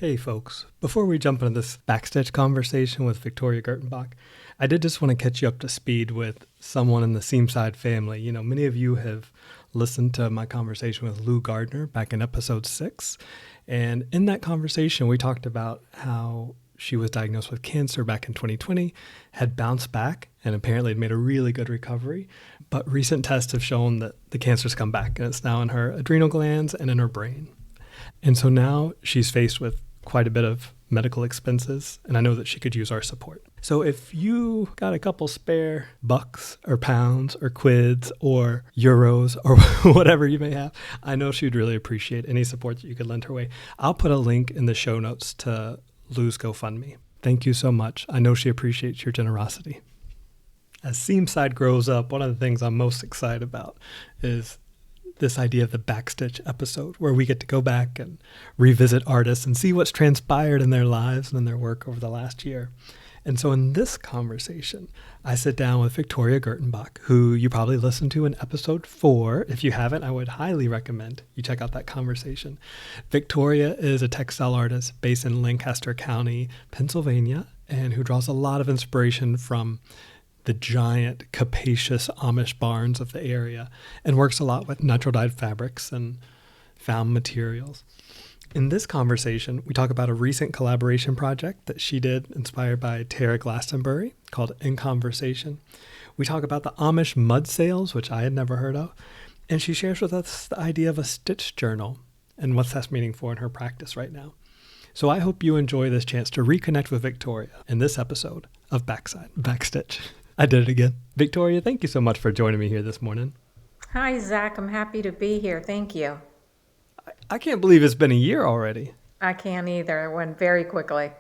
Hey folks, before we jump into this backstitch conversation with Victoria Gertenbach, I did just want to catch you up to speed with someone in the Seamside family. You know, many of you have listened to my conversation with Lou Gardner back in episode 6. And in that conversation, we talked about how she was diagnosed with cancer back in 2020, had bounced back, and apparently had made a really good recovery. But recent tests have shown that the cancer's come back, and it's now in her adrenal glands and in her brain. And so now she's faced with quite a bit of medical expenses, and I know that she could use our support. So if you got a couple spare bucks or pounds or quids or euros or whatever you may have, I know she'd really appreciate any support that you could lend her way. I'll put a link in the show notes to Lou's GoFundMe. Thank you so much. I know she appreciates your generosity. As Seamside grows up, one of the things I'm most excited about is this idea of the backstitch episode, where we get to go back and revisit artists and see what's transpired in their lives and in their work over the last year. And so in this conversation, I sit down with Victoria Gertenbach, who you probably listened to in episode 4. If you haven't, I would highly recommend you check out that conversation. Victoria is a textile artist based in Lancaster County, Pennsylvania, and who draws a lot of inspiration from the giant, capacious Amish barns of the area, and works a lot with natural dyed fabrics and found materials. In this conversation, we talk about a recent collaboration project that she did inspired by Tara Glastonbury called In Conversation. We talk about the Amish Mud Sales, which I had never heard of, and she shares with us the idea of a stitch journal and what's that's meaning for in her practice right now. So I hope you enjoy this chance to reconnect with Victoria in this episode of Backstitch. I did it again. Victoria, thank you so much for joining me here this morning. Hi, Zach. I'm happy to be here. Thank you. I can't believe it's been a year already. I can't either. It went very quickly.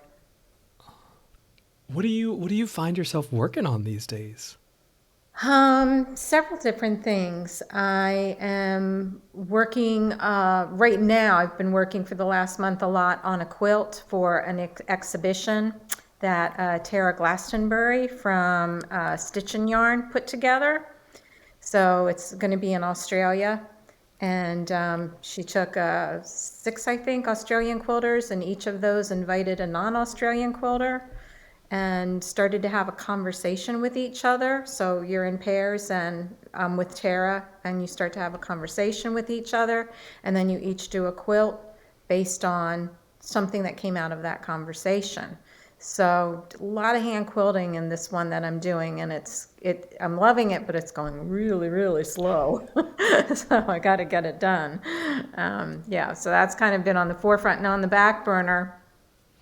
What do you find yourself working on these days? Several different things. I am working right now. I've been working for the last month a lot on a quilt for an exhibition that Tara Glastonbury from Stitch and Yarn put together. So it's going to be in Australia. And she took 6, I think, Australian quilters, and each of those invited a non-Australian quilter and started to have a conversation with each other. So you're in pairs and with Tara, and you start to have a conversation with each other, and then you each do a quilt based on something that came out of that conversation. So a lot of hand quilting in this one that I'm doing, and I'm loving it, but it's going really, really slow. So I got to get it done. So that's kind of been on the forefront. Now on the back burner.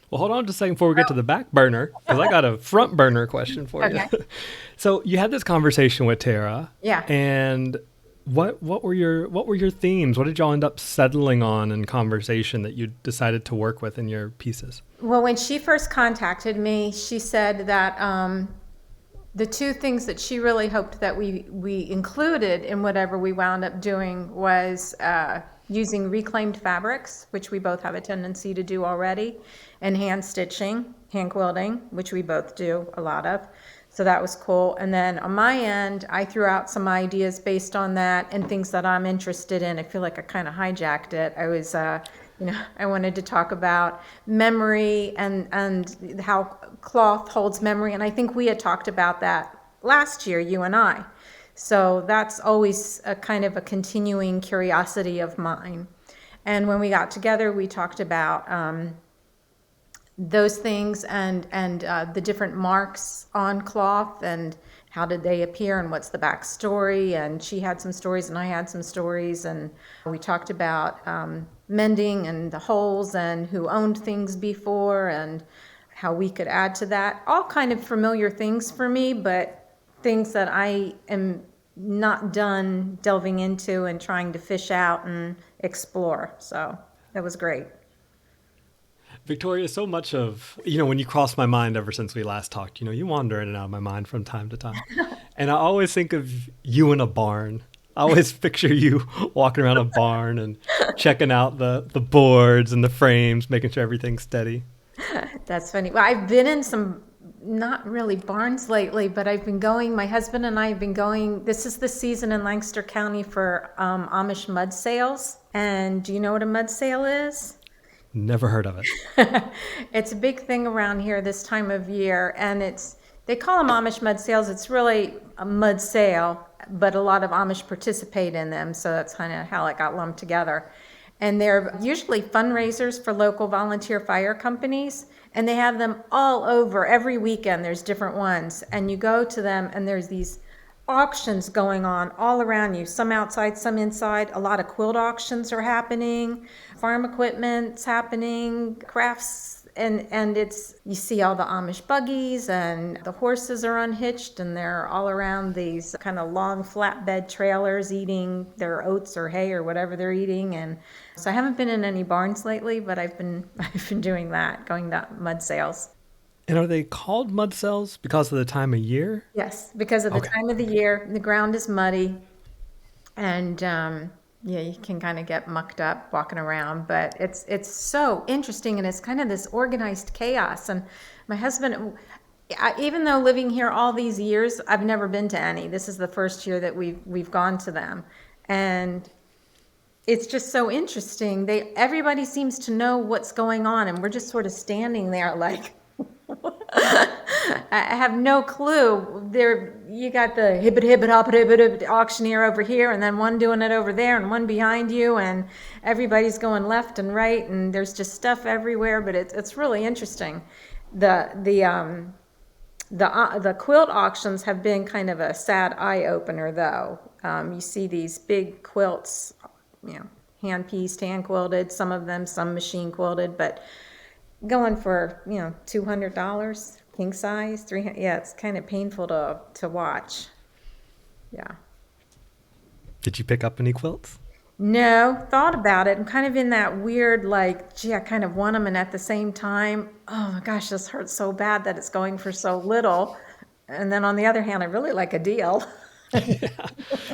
Well, hold on just a second before we get to the back burner, because I got a front burner question for you. So you had this conversation with Tara. Yeah. And what were your themes? What did y'all end up settling on in conversation that you decided to work with in your pieces? Well, when she first contacted me, she said that the two things that she really hoped that we included in whatever we wound up doing was using reclaimed fabrics, which we both have a tendency to do already, and hand stitching, hand quilting, which we both do a lot of. So that was cool. And then on my end, I threw out some ideas based on that and things that I'm interested in. I feel like I kind of hijacked it. I was, I wanted to talk about memory and how cloth holds memory. And I think we had talked about that last year, you and I. So that's always a kind of a continuing curiosity of mine. And when we got together, we talked about those things and the different marks on cloth and how did they appear and what's the backstory. And she had some stories and I had some stories, and we talked about mending and the holes and who owned things before and how we could add to that. All kind of familiar things for me, but things that I am not done delving into and trying to fish out and explore. So that was great. Victoria, so much of, when you crossed my mind ever since we last talked, you wander in and out of my mind from time to time. And I always think of you in a barn. I always picture you walking around a barn and checking out the boards and the frames, making sure everything's steady. That's funny. Well, I've been in some, not really barns lately, but I've been going, my husband and I have been going, this is the season in Lancaster County for Amish Mud Sales. And do you know what a mud sale is? Never heard of it. It's a big thing around here this time of year, and they call them Amish Mud Sales. It's really a mud sale, but a lot of Amish participate in them, so that's kind of how it got lumped together. And they're usually fundraisers for local volunteer fire companies, and they have them all over. Every weekend there's different ones, and you go to them and there's these auctions going on all around you, some outside, some inside. A lot of quilt auctions are happening, farm equipment's happening, crafts, and you see all the Amish buggies, and the horses are unhitched, and they're all around these kind of long flatbed trailers eating their oats or hay or whatever they're eating. And so I haven't been in any barns lately, but I've been doing that, going to mud sales. And are they called mud cells because of the time of year? Yes, because of the time of the year, the ground is muddy, and you can kind of get mucked up walking around. But it's so interesting, and it's kind of this organized chaos. And my husband, even though living here all these years, I've never been to any. This is the first year that we've gone to them, and it's just so interesting. Everybody seems to know what's going on, and we're just sort of standing there like. I have no clue. You got the hibbit hoppit hibbit auctioneer over here, and then one doing it over there, and one behind you, and everybody's going left and right, and there's just stuff everywhere. But it's really interesting. The quilt auctions have been kind of a sad eye opener, though. You see these big quilts, hand pieced, hand quilted. Some of them, some machine quilted, but going for $200 king size, $300. Yeah, it's kind of painful to watch. Yeah. Did you pick up any quilts? No, thought about it. I'm kind of in that weird, like, gee, I kind of want them, and at the same time, oh my gosh, this hurts so bad that it's going for so little. And then on the other hand, I really like a deal. Yeah.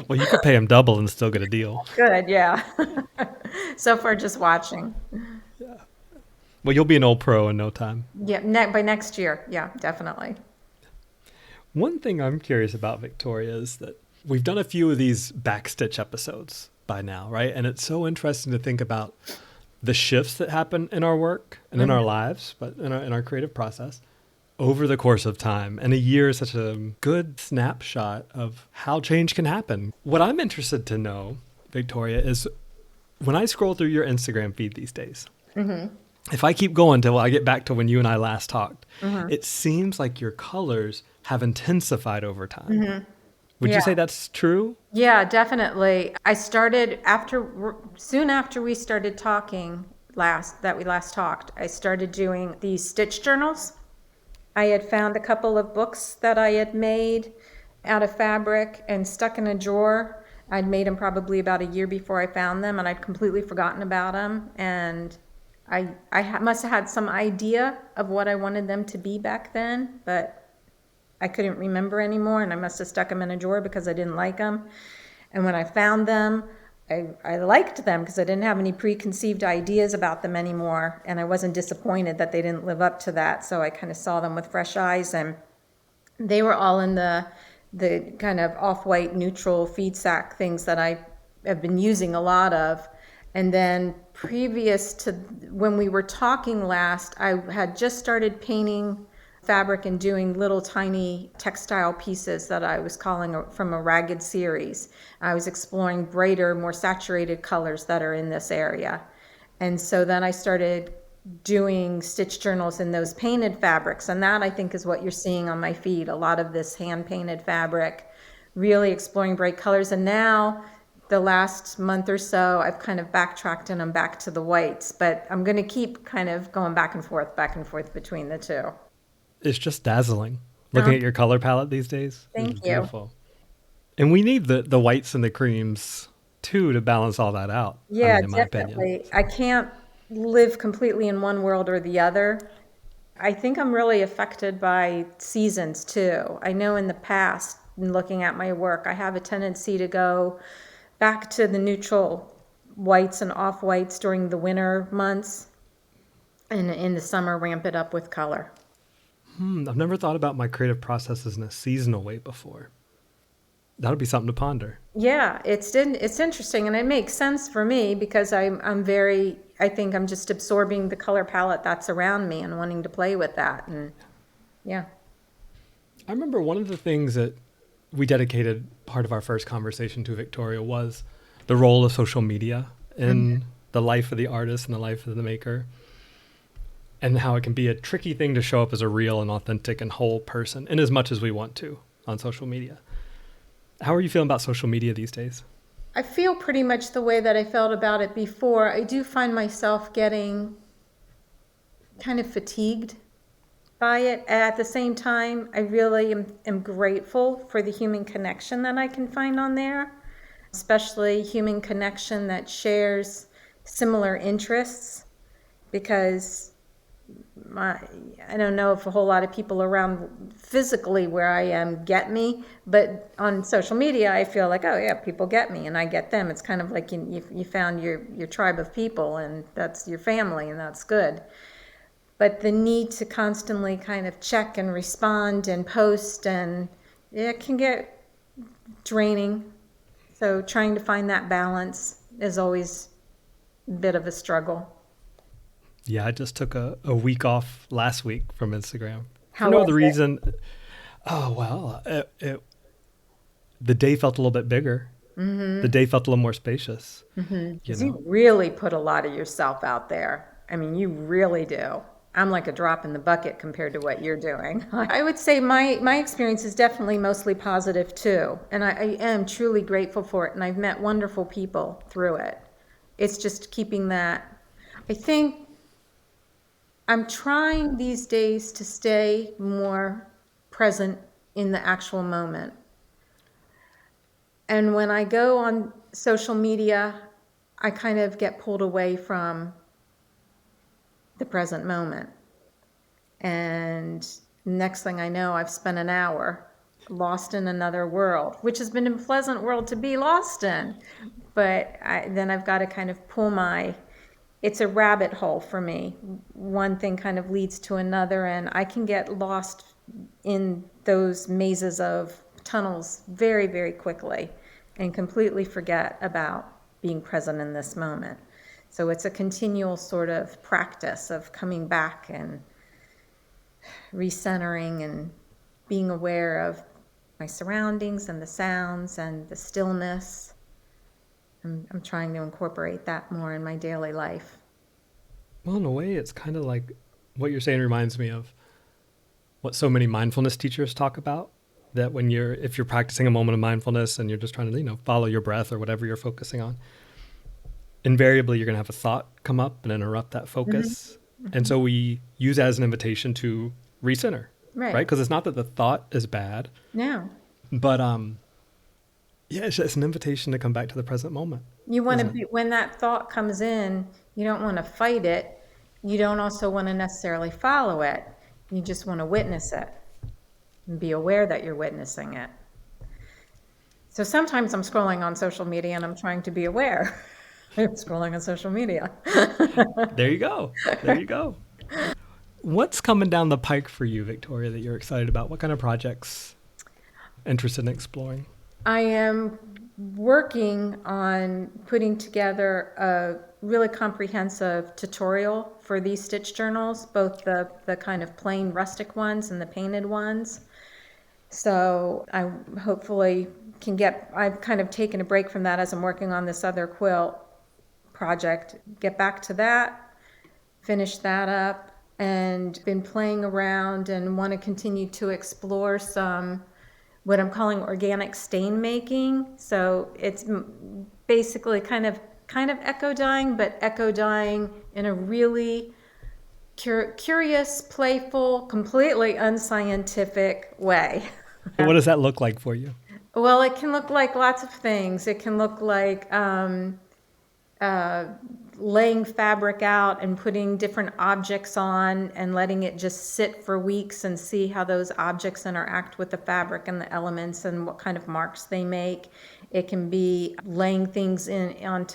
Well, you could pay them double and still get a deal. Good, yeah. So far, just watching. Well, you'll be an old pro in no time. Yeah, by next year. Yeah, definitely. One thing I'm curious about, Victoria, is that we've done a few of these backstitch episodes by now, right? And it's so interesting to think about the shifts that happen in our work and in our lives, but in our creative process over the course of time. And a year is such a good snapshot of how change can happen. What I'm interested to know, Victoria, is when I scroll through your Instagram feed these days, if I keep going till I get back to when you and I last talked, it seems like your colors have intensified over time. Would you say that's true? Yeah, definitely. I started soon after we started talking we last talked, I started doing these stitch journals. I had found a couple of books that I had made out of fabric and stuck in a drawer. I'd made them probably about a year before I found them, and I'd completely forgotten about them. And I must have had some idea of what I wanted them to be back then, but I couldn't remember anymore, and I must have stuck them in a drawer because I didn't like them. And when I found them, I liked them because I didn't have any preconceived ideas about them anymore, and I wasn't disappointed that they didn't live up to that, so I kind of saw them with fresh eyes, and they were all in the kind of off-white neutral feed sack things that I have been using a lot of. And then previous to when we were talking last, I had just started painting fabric and doing little tiny textile pieces that I was calling from a ragged series. I was exploring brighter, more saturated colors that are in this area. And so then I started doing stitch journals in those painted fabrics. And that, I think, is what you're seeing on my feed. A lot of this hand-painted fabric, really exploring bright colors. And now, the last month or so, I've kind of backtracked and I'm back to the whites. But I'm going to keep kind of going back and forth between the two. It's just dazzling looking at your color palette these days. Thank you. Beautiful. And we need the whites and the creams too to balance all that out. Yeah, in my definitely. opinion. I can't live completely in one world or the other. I think I'm really affected by seasons too. I know in the past, in looking at my work, I have a tendency to go back to the neutral whites and off-whites during the winter months, and in the summer ramp it up with color. I've never thought about my creative processes in a seasonal way before. That'll be something to ponder. Yeah, it's interesting, and it makes sense for me because I'm very I think I'm just absorbing the color palette that's around me and wanting to play with that. And yeah. I remember one of the things that we dedicated part of our first conversation to, Victoria, was the role of social media in the life of the artist and the life of the maker, and how it can be a tricky thing to show up as a real and authentic and whole person in as much as we want to on social media. How are you feeling about social media these days? I feel pretty much the way that I felt about it before. I do find myself getting kind of fatigued by it. At the same time, I really am grateful for the human connection that I can find on there, especially human connection that shares similar interests, because I don't know if a whole lot of people around physically where I am get me, but on social media, I feel like, oh yeah, people get me and I get them. It's kind of like you found your tribe of people, and that's your family, and that's good. But the need to constantly kind of check and respond and post, and it can get draining. So trying to find that balance is always a bit of a struggle. Yeah, I just took a week off last week from Instagram. How For no was other it? reason. Oh, well, the day felt a little bit bigger. The day felt a little more spacious. You 'Cause know, you really put a lot of yourself out there. I mean, you really do. I'm like a drop in the bucket compared to what you're doing. I would say my experience is definitely mostly positive too. And I am truly grateful for it. And I've met wonderful people through it. It's just keeping that. I think I'm trying these days to stay more present in the actual moment. And when I go on social media, I kind of get pulled away from the present moment. And next thing I know, I've spent an hour lost in another world, which has been a pleasant world to be lost in. But then I've got to kind of it's a rabbit hole for me. One thing kind of leads to another, and I can get lost in those mazes of tunnels very, very quickly and completely forget about being present in this moment. So it's a continual sort of practice of coming back and recentering and being aware of my surroundings and the sounds and the stillness. I'm trying to incorporate that more in my daily life. well, in a way, it's kind of like what you're saying reminds me of what so many mindfulness teachers talk about. That if you're practicing a moment of mindfulness and you're just trying to, follow your breath or whatever you're focusing on, invariably you're going to have a thought come up and interrupt that focus. And so we use that as an invitation to recenter, right? Right. Because it's not that the thought is bad, No. but yeah, it's just an invitation to come back to the present moment. You want to Isn't it? be, when that thought comes in, you don't want to fight it. You don't also want to necessarily follow it. You just want to witness it and be aware that you're witnessing it. So sometimes I'm scrolling on social media and I'm trying to be aware. I'm scrolling on social media. There you go. There you go. What's coming down the pike for you, Victoria, that you're excited about? What kind of projects interested in exploring? I am working on putting together a really comprehensive tutorial for these stitch journals, both the kind of plain rustic ones and the painted ones. So I hopefully I've kind of taken a break from that as I'm working on this other quilt project, get back to that, finish that up, and been playing around and want to continue to explore some what I'm calling organic stain making. So it's basically kind of echo dyeing, but echo dyeing in a really curious, playful, completely unscientific way. What does that look like for you? Well, it can look like lots of things. It can look like laying fabric out and putting different objects on and letting it just sit for weeks and see how those objects interact with the fabric and the elements and what kind of marks they make. It can be laying things on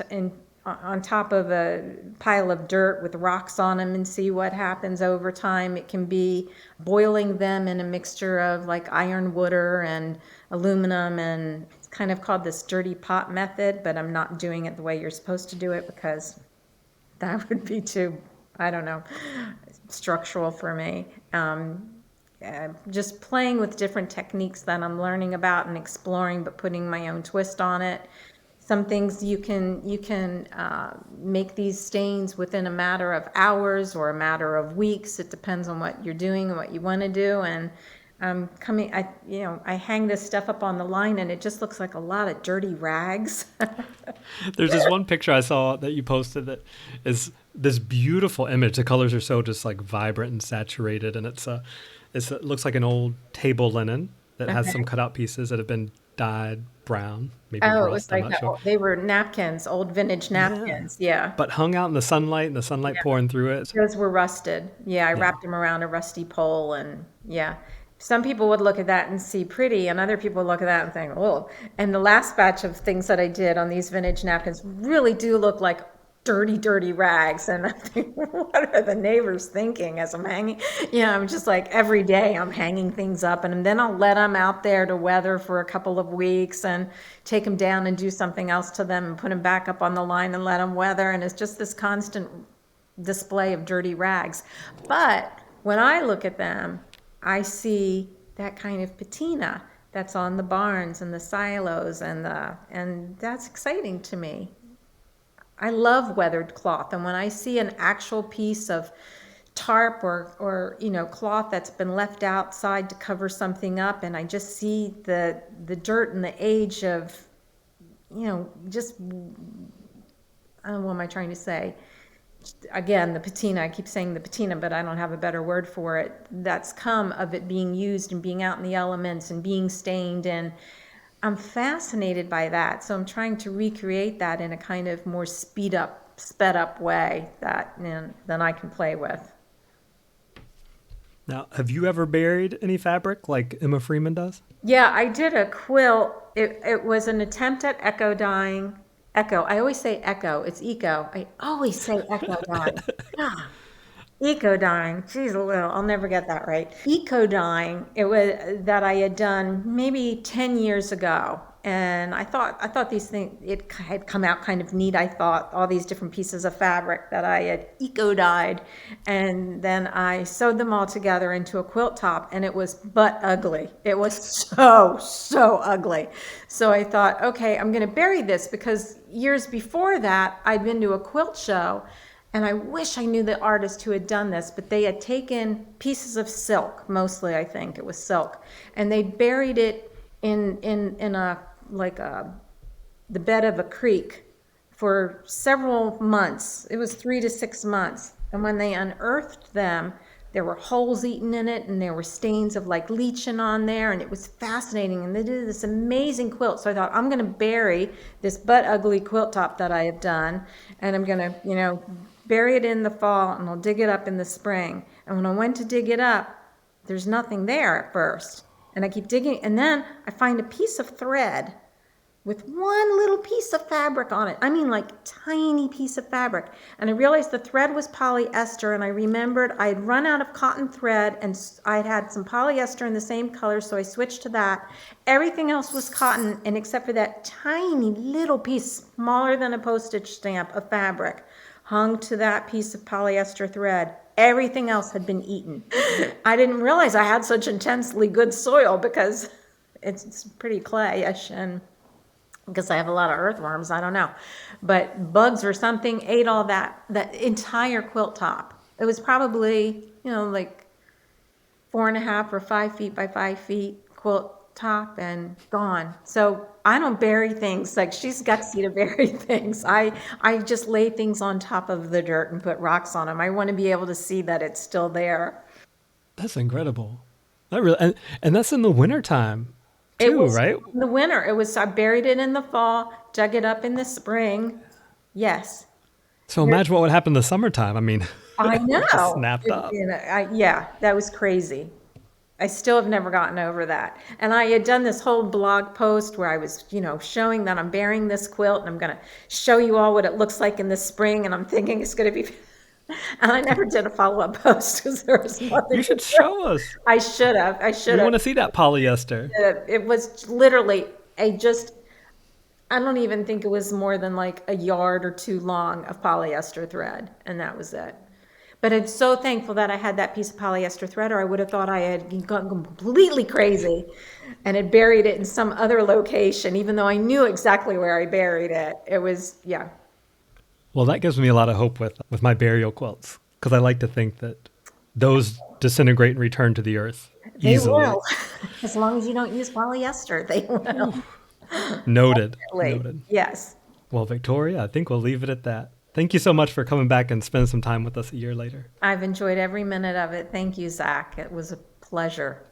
top of a pile of dirt with rocks on them and see what happens over time. It can be boiling them in a mixture of like iron water and aluminum, and it's kind of called this dirty pot method, but I'm not doing it the way you're supposed to do it because That would be too, I don't know, structural for me. Just playing with different techniques that I'm learning about and exploring, but putting my own twist on it. Some things you can make these stains within a matter of hours or a matter of weeks. It depends on what you're doing and what you want to do. And I hang this stuff up on the line, and it just looks like a lot of dirty rags. There's this one picture I saw that you posted that is this beautiful image. The colors are so just like vibrant and saturated, and it looks like an old table linen that has some cutout pieces that have been dyed brown, maybe Oh, it was rust, I'm like not sure. they were napkins, old vintage Yeah. napkins. Yeah. But hung out in the sunlight and the sunlight pouring through it. Those were rusted. Yeah, I Yeah. wrapped them around a rusty pole, and yeah. Some people would look at that and see pretty, and other people would look at that and think, oh. And the last batch of things that I did on these vintage napkins really do look like dirty, dirty rags. And I think, what are the neighbors thinking as I'm hanging? Yeah, I'm just like every day I'm hanging things up, and then I'll let them out there to weather for a couple of weeks and take them down and do something else to them and put them back up on the line and let them weather. And it's just this constant display of dirty rags. But when I look at them, I see that kind of patina that's on the barns and the silos and that's exciting to me. I love weathered cloth, and when I see an actual piece of tarp or cloth that's been left outside to cover something up, and I just see the dirt and the age of just I don't know, what am I trying to say? Again, the patina, I keep saying the patina, but I don't have a better word for it. That's come of it being used and being out in the elements and being stained, and I'm fascinated by that. So I'm trying to recreate that in a kind of more sped up way that than I can play with. Now, have you ever buried any fabric like Emma Freeman does? Yeah, I did a quilt. It was an attempt at echo dyeing. Echo. I always say echo. It's eco. I always say echo dyeing. Ah, eco dyeing. Geez, I'll never get that right. Eco dyeing. It was that I had done maybe 10 years ago, and I thought these things, it had come out kind of neat. I thought all these different pieces of fabric that I had eco dyed, and then I sewed them all together into a quilt top, and it was butt ugly. It was so ugly. So I thought, okay, I'm going to bury this, because years before that I'd been to a quilt show, and I wish I knew the artist who had done this, but they had taken pieces of silk, mostly I think it was silk, and they buried it in the bed of a creek for several months. It was 3 to 6 months. And when they unearthed them, there were holes eaten in it, and there were stains of like leaching on there, and it was fascinating. And they did this amazing quilt. So I thought, I'm going to bury this butt ugly quilt top that I have done, and I'm going to, bury it in the fall, and I'll dig it up in the spring. And when I went to dig it up, there's nothing there at first. And I keep digging, and then I find a piece of thread with one little piece of fabric on it. I mean, like tiny piece of fabric. And I realized the thread was polyester, and I remembered I had run out of cotton thread, and I had some polyester in the same color, so I switched to that. Everything else was cotton, and except for that tiny little piece, smaller than a postage stamp of fabric, hung to that piece of polyester thread. Everything else had been eaten. I didn't realize I had such intensely good soil, because it's pretty clayish, and because I have a lot of earthworms, I don't know. But bugs or something ate all that entire quilt top. It was probably, like 4.5 or 5 feet by 5 feet quilt top, and gone. So I don't bury things. Like, she's gutsy to bury things. I just lay things on top of the dirt and put rocks on them. I want to be able to see that it's still there. That's incredible. That really, and that's in the wintertime It too, was right? in the winter. I buried it in the fall, dug it up in the spring. Yes. So imagine what would happen in the summertime. I mean, I just know. snapped up. Yeah, that was crazy. I still have never gotten over that. And I had done this whole blog post where I was, showing that I'm burying this quilt, and I'm going to show you all what it looks like in the spring. And I'm thinking it's going to be, and I never did a follow-up post because there was nothing. You should show us. I should have. We want to see that polyester. It was literally I don't even think it was more than like a yard or two long of polyester thread, and that was it. But I'm so thankful that I had that piece of polyester thread, or I would have thought I had gone completely crazy and had buried it in some other location, even though I knew exactly where I buried it. It was, yeah. Well, that gives me a lot of hope with my burial quilts, because I like to think that those disintegrate and return to the earth They easily. will. As long as you don't use polyester, they will. Noted. Definitely. Noted. Yes. Well, Victoria, I think we'll leave it at that. Thank you so much for coming back and spending some time with us a year later. I've enjoyed every minute of it. Thank you, Zach. It was a pleasure.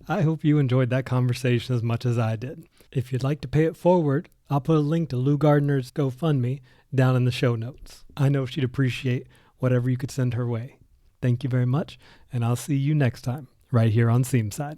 I hope you enjoyed that conversation as much as I did. If you'd like to pay it forward, I'll put a link to Lou Gardner's GoFundMe down in the show notes. I know she'd appreciate whatever you could send her way. Thank you very much, and I'll see you next time, right here on Seamside.